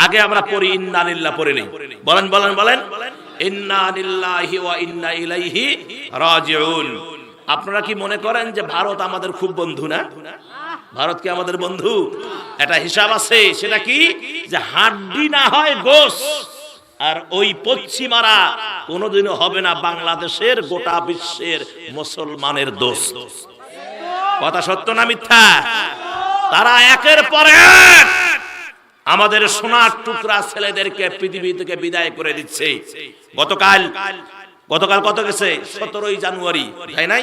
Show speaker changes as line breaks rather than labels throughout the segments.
আগে আমরা পড়ি ইন্না লিল্লাহ পড়ে নেই। বলেন বলেন বলেন, ইন্না লিল্লাহি ওয়া ইন্না ইলাইহি রাজিউন। আপনারা কি মনে করেন যে ভারত আমাদের খুব বন্ধু না? ভারত কি আমাদের বন্ধু? এটা হিসাব আছে, সেটা কি যে হাড্ডি না হয় গোশ, আর ওই পশ্চিমারা কোনোদিনও হবে না বাংলাদেশের গোটা বিশ্বের মুসলমানের দোস্ত। কথা সত্য না মিথ্যা? তারা একের পর এক আমাদের সোনার টুকরা ছেলেদেরকে পৃথিবী থেকে বিদায় করে দিচ্ছে। গতকাল কত গেছে? 17ই জানুয়ারি, তাই নাই?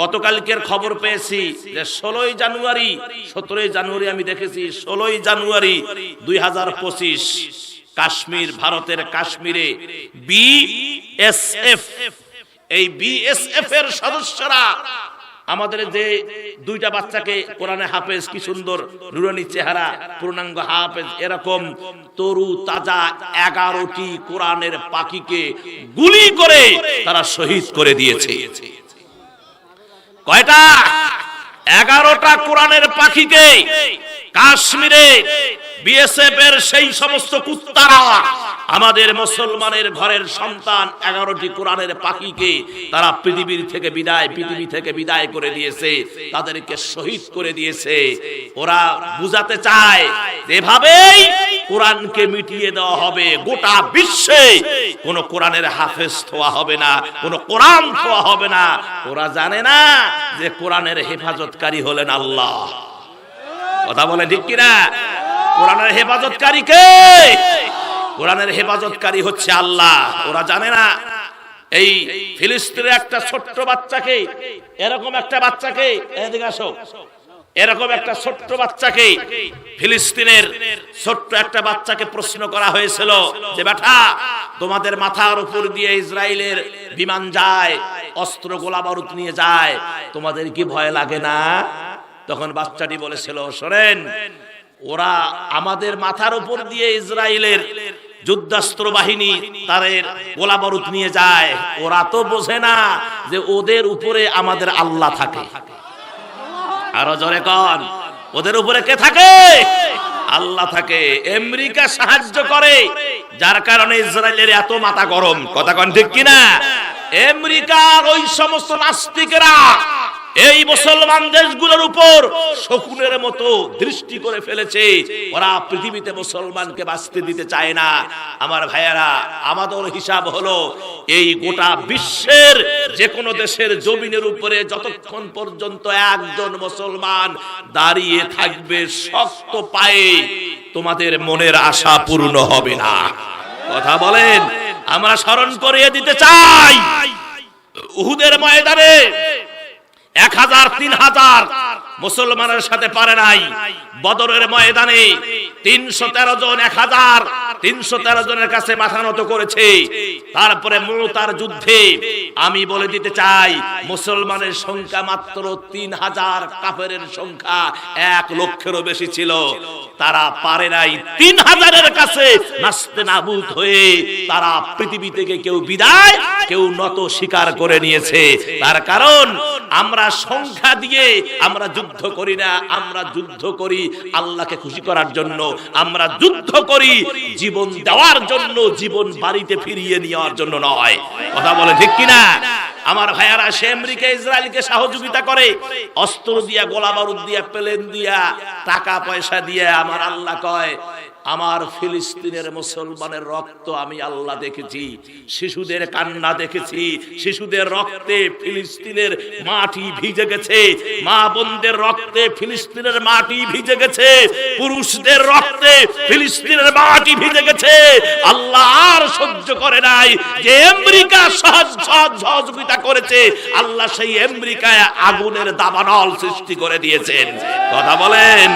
গতকালকের খবর পেয়েছি যে 17ই জানুয়ারি আমি দেখেছি 16ই জানুয়ারি 2025 কাশ্মীর, ভারতের কাশ্মীরে বিএসএফ, এই বিএসএফ এর সদস্যরা আমাদের যে দুইটা বাচ্চাকে কোরআনে হাফেজ, কি সুন্দর নুরানি চেহারা, পূর্ণাঙ্গ হাফেজ, এরকম তরু তাজা 11টি কোরআনের পাখিকে গুলি করে তারা শহীদ করে দিয়েছে। কয়টা? 11টা কোরআনের পাখিকে কাশ্মীরে বিএসএফ এর সেই সমস্ত কুত্তারা আমাদের মুসলমানের ঘরের সন্তান 11টি কোরআনের পাখিকে তারা পৃথিবী থেকে বিদায় করে দিয়েছে, তাদেরকে শহীদ করে দিয়েছে। ওরা বুঝাতে চায় এভাবেই কোরআনকে মিটিয়ে দেওয়া হবে, গোটা বিশ্বে কোন কোরআনের হাফেজ থোয়া হবে না, কোন কোরআন থোয়া হবে না। ওরা জানে না যে কোরআনের হেফাজতকারী হলেন আল্লাহ। কথা বলে ঠিক কিনা? কোরআনের হেফাজতকারী কে? কোরআনের হেফাজতকারী হচ্ছে আল্লাহ। ওরা জানে না। এই ফিলিস্তিনের একটা ছোট্ট বাচ্চাকে, এরকম একটা বাচ্চাকে, এদিকে আসো, এরকম একটা ছোট্ট বাচ্চাকে, ফিলিস্তিনের ছোট্ট একটা বাচ্চাকে প্রশ্ন করা হয়েছিল যে বেটা, তোমাদের মাথার উপর দিয়ে ইসরায়েলের বিমান যায়, অস্ত্র গোলা বারুদ নিয়ে যায়, তোমাদের কি ভয় লাগে না? তখন বাচ্চাটি বলেছিল, শোনেন, ওরা আমাদের মাথার উপর দিয়ে ইসরায়েলের যুদ্ধাস্ত্র বাহিনী তাদের গোলা বারুদ নিয়ে যায়, ওরা তো বোঝে না যে ওদের উপরে আমাদের আল্লাহ থাকে। আরো জোরে কন, ওদের উপরে কে থাকে? আল্লাহ থাকে। আমেরিকা সাহায্য করে, যার কারণে ইসরায়েলের এত মাথা গরম। কথা কন ঠিক কিনা? আমেরিকার ওই সমস্ত নাস্তিকেরা এই মুসলমান দেশগুলোর উপর শকুনের মতো দৃষ্টি করে ফেলেছে। ওরা পৃথিবীতে মুসলমানকে বাঁচতে দিতে চায় না। আমার ভাইয়েরা, আমাদের হিসাব হলো এই গোটা বিশ্বের যে কোনো দেশের জমিনের উপরে যতক্ষণ পর্যন্ত একজন মুসলমান দাঁড়িয়ে থাকবে শক্ত পায়ে, তোমাদের মনের আশা পূর্ণ হবে না। কথা বলেন। আমরা স্মরণ করিয়ে দিতে চাই, উহুদের ময়দানে 1000-3000 মুসলমানের সাথে পারে নাই। বদরের ময়দানে 313 জন 1313 জনের কাছে মাথা নত করেছে। তারপরে মুতার যুদ্ধে আমি বলে দিতে চাই, মুসলমানের সংখ্যা মাত্র 3000, কাফেরের সংখ্যা 1 লক্ষেরও বেশি ছিল। তারা পারে নাই 3000-এর কাছে নাস্তেনাবুদ হয়ে তারা পৃথিবী থেকে কেউ বিদায়, কেউ নত স্বীকার করে নিয়েছে। তার কারণ আমরা সংখ্যা দিয়ে আমরা যুদ্ধ করি না, আমরা যুদ্ধ করি আল্লাহকে খুশি করার জন্য। আমরা যুদ্ধ করি জীবন দেওয়ার জন্য, জীবন বাড়িতে ফিরিয়ে নেওয়ার জন্য নয়। কথা বলে ঠিক কিনা? আমার ভাইয়ারা, সে আমেরিকা ইসরায়েলকে সহযোগিতা করে অস্ত্র দিয়া, গোলা বারুদ দিয়া, প্লেন দিয়া, টাকা পয়সা দিয়ে। আমার আল্লাহ কয়, আমার ফিলিস্তিনের মুসলমানের রক্ত আমি আল্লাহ দেখেছি, শিশুদের কান্না দেখেছি, শিশুদের রক্তে ফিলিস্তিনের মাটি ভিজে গেছে, মা বোনদের রক্তে ফিলিস্তিনের মাটি ভিজে গেছে, পুরুষদের রক্তে ফিলিস্তিনের মাটি ভিজে গেছে। আল্লাহ আর সহ্য করে নাই যে আমেরিকা সহযোগিতা করেছে, আল্লাহ সেই আমেরিকায় আগুনের দাবানল সৃষ্টি করে দিয়েছেন। কথা বলেন।